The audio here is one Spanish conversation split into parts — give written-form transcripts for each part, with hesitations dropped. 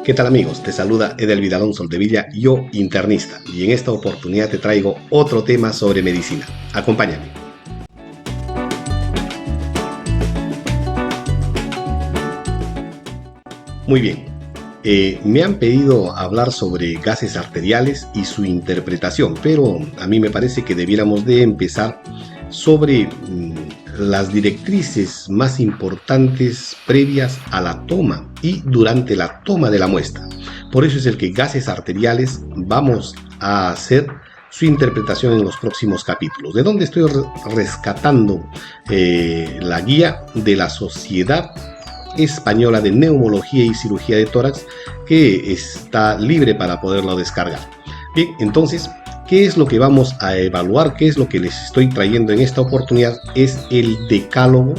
¿Qué tal amigos? Te saluda Edelvid Alonso Soldevilla, yo internista, y en esta oportunidad te traigo otro tema sobre medicina. Acompáñame. Muy bien, me han pedido hablar sobre gases arteriales y su interpretación, pero a mí me parece que debiéramos de empezar sobre las directrices más importantes previas a la toma y durante la toma de la muestra. Por eso es el que gases arteriales vamos a hacer su interpretación en los próximos capítulos. ¿De dónde estoy rescatando la guía de la Sociedad Española de Neumología y Cirugía de Tórax, que está libre para poderlo descargar? Bien, entonces, ¿qué es lo que vamos a evaluar? ¿Qué es lo que les estoy trayendo en esta oportunidad? Es el decálogo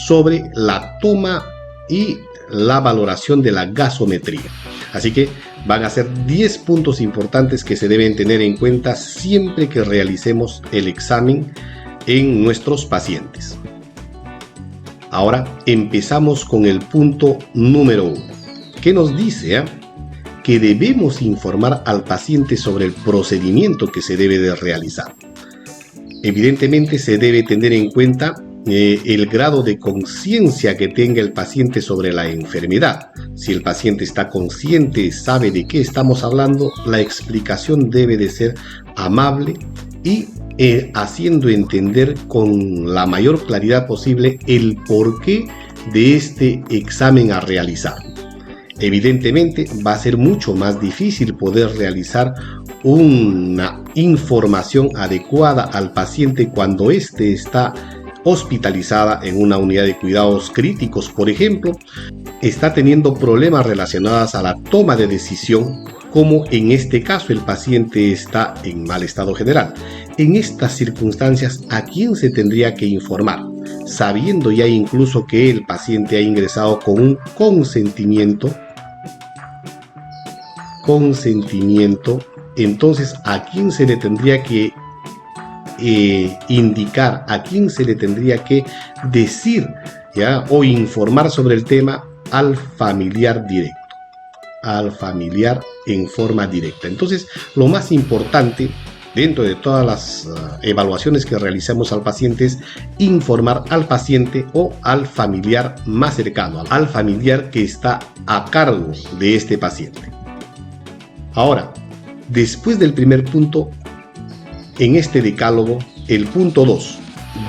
sobre la toma y la valoración de la gasometría. Así que van a ser 10 puntos importantes que se deben tener en cuenta siempre que realicemos el examen en nuestros pacientes. Ahora empezamos con el punto número 1. ¿Qué nos dice? Que debemos informar al paciente sobre el procedimiento que se debe de realizar. Evidentemente se debe tener en cuenta el grado de conciencia que tenga el paciente sobre la enfermedad. Si el paciente está consciente, sabe de qué estamos hablando, la explicación debe de ser amable y haciendo entender con la mayor claridad posible el porqué de este examen a realizar. Evidentemente va a ser mucho más difícil poder realizar una información adecuada al paciente cuando éste está hospitalizada en una unidad de cuidados críticos, por ejemplo, está teniendo problemas relacionados a la toma de decisión, como en este caso el paciente está en mal estado general. En estas circunstancias, ¿a quién se tendría que informar? Sabiendo ya incluso que el paciente ha ingresado con un consentimiento, entonces ¿a quién se le tendría que indicar, a quién se le tendría que decir o informar sobre el tema? Al familiar directo, al familiar en forma directa. Entonces, lo más importante dentro de todas las evaluaciones que realizamos al paciente es informar al paciente o al familiar más cercano, al familiar que está a cargo de este paciente. Ahora, después del primer punto, en este decálogo, el punto 2,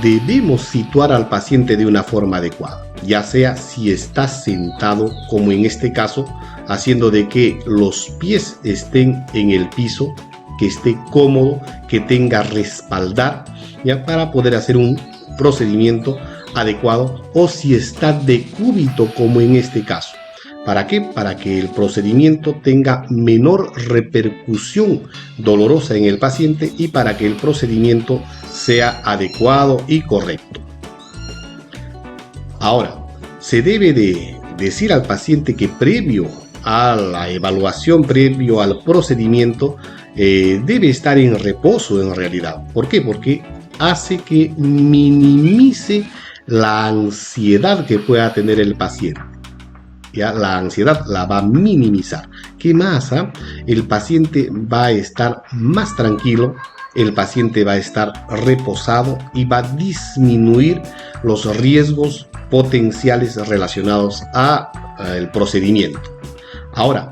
debemos situar al paciente de una forma adecuada, ya sea si está sentado, como en este caso, haciendo de que los pies estén en el piso, que esté cómodo, que tenga respaldar, ya para poder hacer un procedimiento adecuado, o si está de cúbito, como en este caso. ¿Para qué? Para que el procedimiento tenga menor repercusión dolorosa en el paciente y para que el procedimiento sea adecuado y correcto. Ahora, se debe de decir al paciente que previo a la evaluación, previo al procedimiento, debe estar en reposo en realidad. ¿Por qué? Porque hace que minimice la ansiedad que pueda tener el paciente. Ya la ansiedad la va a minimizar. ¿Qué más? El paciente va a estar más tranquilo, el paciente va a estar reposado y va a disminuir los riesgos potenciales relacionados al procedimiento. Ahora,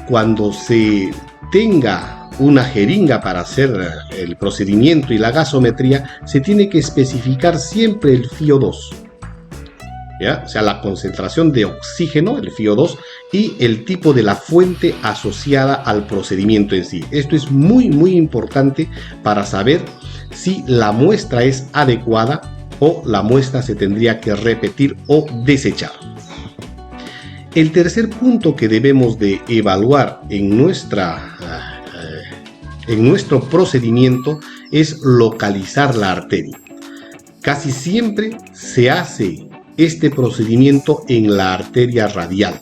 cuando se tenga una jeringa para hacer el procedimiento y la gasometría, se tiene que especificar siempre el FiO2. ¿Ya? O sea, la concentración de oxígeno, el FiO2, y el tipo de la fuente asociada al procedimiento en sí. Esto es muy importante para saber si la muestra es adecuada o la muestra se tendría que repetir o desechar. El tercer punto que debemos de evaluar en nuestro procedimiento es localizar la arteria. Casi siempre se hace este procedimiento en la arteria radial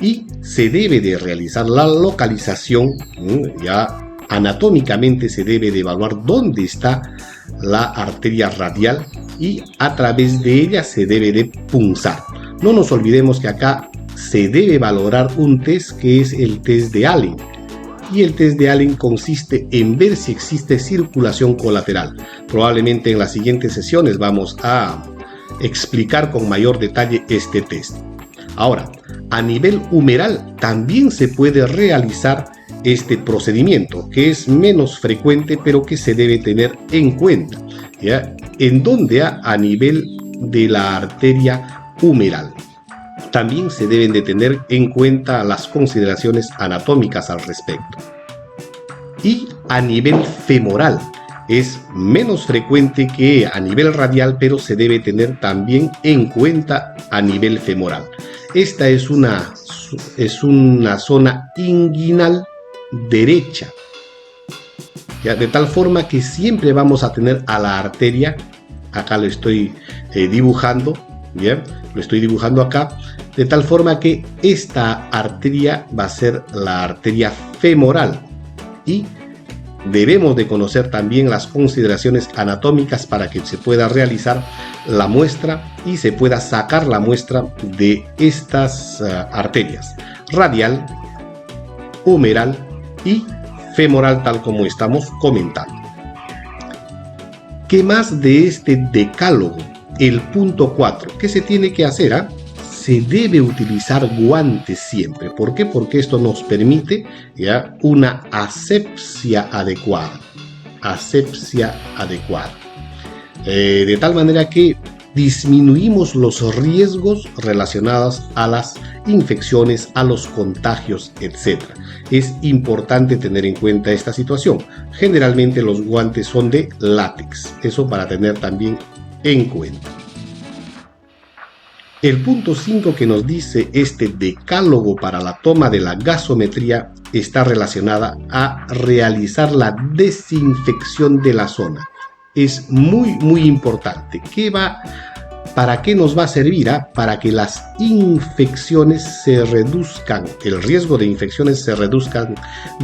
y se debe de realizar la localización, ya anatómicamente se debe de evaluar dónde está la arteria radial y a través de ella se debe de punzar. No nos olvidemos que acá se debe valorar un test que es el test de Allen. Y el test de Allen consiste en ver si existe circulación colateral. Probablemente en las siguientes sesiones vamos a explicar con mayor detalle este test. Ahora, a nivel humeral también se puede realizar este procedimiento, que es menos frecuente pero que se debe tener en cuenta, ¿ya? En donde a nivel de la arteria humeral también se deben de tener en cuenta las consideraciones anatómicas al respecto. Y a nivel femoral es menos frecuente que a nivel radial, pero se debe tener también en cuenta a nivel femoral. Esta es una zona inguinal derecha, ¿ya? De tal forma que siempre vamos a tener a la arteria, acá lo estoy dibujando, ¿bien? Lo estoy dibujando acá, de tal forma que esta arteria va a ser la arteria femoral y debemos de conocer también las consideraciones anatómicas para que se pueda realizar la muestra y se pueda sacar la muestra de estas arterias radial, humeral y femoral, tal como estamos comentando. ¿Qué más de este decálogo? El punto 4. ¿Qué se tiene que hacer? Se debe utilizar guantes siempre. ¿Por qué? Porque esto nos permite, ¿ya?, una asepsia adecuada. Asepsia adecuada. De tal manera que disminuimos los riesgos relacionados a las infecciones, a los contagios, etc. Es importante tener en cuenta esta situación. Generalmente los guantes son de látex. Eso para tener también en cuenta. El punto 5 que nos dice este decálogo para la toma de la gasometría está relacionada a realizar la desinfección de la zona. Es muy importante. ¿Para qué nos va a servir? Para que las infecciones se reduzcan, el riesgo de infecciones se reduzcan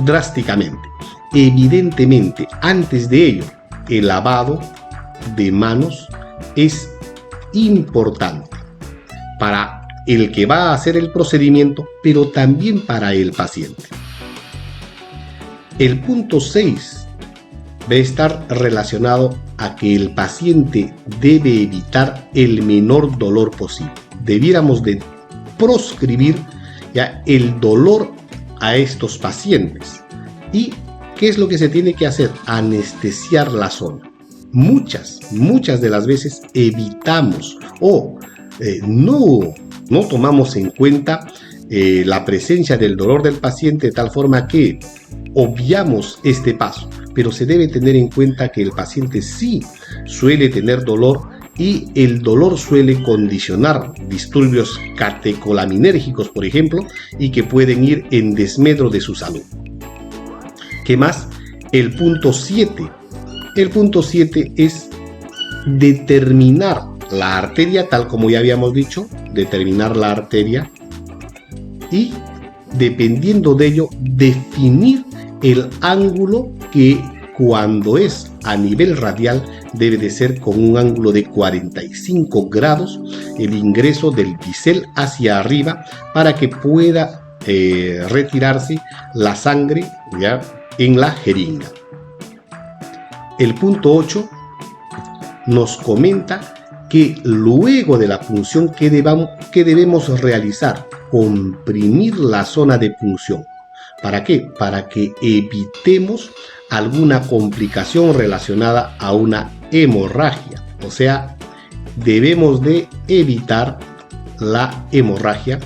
drásticamente. Evidentemente, antes de ello, el lavado de manos es importante para el que va a hacer el procedimiento, pero también para el paciente. El punto 6 va a estar relacionado a que el paciente debe evitar el menor dolor posible. Debiéramos de proscribir ya el dolor a estos pacientes. ¿Y qué es lo que se tiene que hacer? Anestesiar la zona. Muchas de las veces evitamos o no tomamos en cuenta la presencia del dolor del paciente, de tal forma que obviamos este paso, pero se debe tener en cuenta que el paciente sí suele tener dolor y el dolor suele condicionar disturbios catecolaminérgicos, por ejemplo, y que pueden ir en desmedro de su salud. ¿Qué más? El punto 7. El punto 7 es determinar la arteria, tal como ya habíamos dicho, determinar la arteria y, dependiendo de ello, definir el ángulo que cuando es a nivel radial debe de ser con un ángulo de 45 grados el ingreso del bisel hacia arriba para que pueda retirarse la sangre, ¿ya?, en la jeringa. El punto 8 nos comenta que luego de la punción que debemos realizar, comprimir la zona de punción. ¿Para qué? Para que evitemos alguna complicación relacionada a una hemorragia. O sea, debemos de evitar la hemorragia,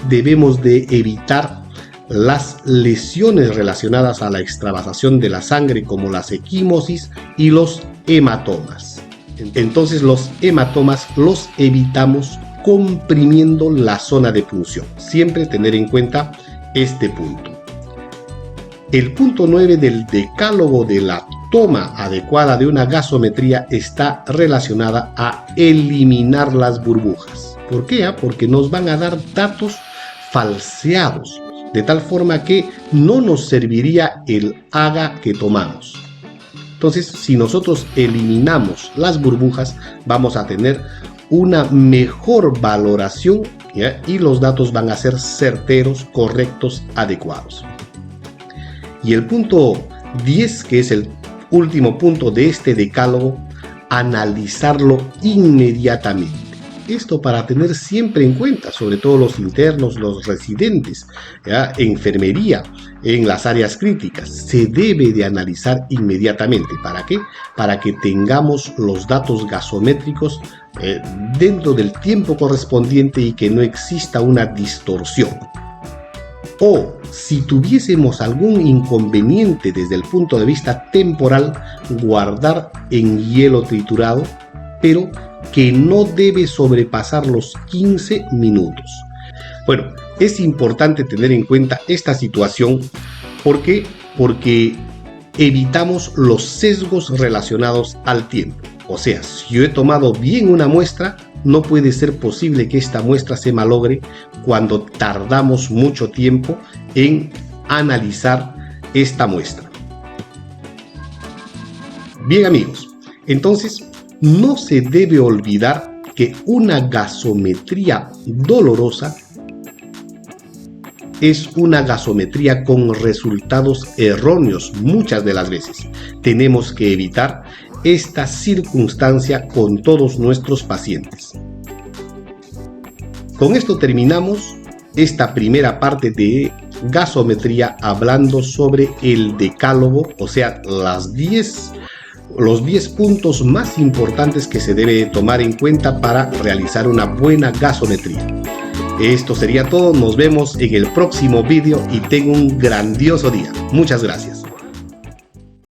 debemos de evitar las lesiones relacionadas a la extravasación de la sangre, como las equimosis y los hematomas. Entonces los hematomas los evitamos comprimiendo la zona de punción. Siempre tener en cuenta este punto. El punto 9 del decálogo de la toma adecuada de una gasometría está relacionada a eliminar las burbujas. ¿Por qué? Porque nos van a dar datos falseados, de tal forma que no nos serviría el AGA que tomamos. Entonces, si nosotros eliminamos las burbujas, vamos a tener una mejor valoración, ¿ya? Y los datos van a ser certeros, correctos, adecuados. Y el punto 10, que es el último punto de este decálogo, analizarlo inmediatamente. Esto para tener siempre en cuenta, sobre todo los internos, los residentes, ¿ya? Enfermería, en las áreas críticas, se debe de analizar inmediatamente. ¿Para qué? Para que tengamos los datos gasométricos dentro del tiempo correspondiente y que no exista una distorsión. O si tuviésemos algún inconveniente desde el punto de vista temporal, guardar en hielo triturado, pero que no debe sobrepasar los 15 minutos. Bueno, es importante tener en cuenta esta situación. ¿Por qué? Porque evitamos los sesgos relacionados al tiempo. O sea, si yo he tomado bien una muestra, no puede ser posible que esta muestra se malogre cuando tardamos mucho tiempo en analizar esta muestra. Bien, amigos, entonces no se debe olvidar que una gasometría dolorosa es una gasometría con resultados erróneos muchas de las veces. Tenemos que evitar esta circunstancia con todos nuestros pacientes. Con esto terminamos esta primera parte de gasometría hablando sobre el decálogo, o sea, los 10 puntos más importantes que se debe tomar en cuenta para realizar una buena gasometría. Esto sería todo, nos vemos en el próximo vídeo y tengan un grandioso día. Muchas gracias.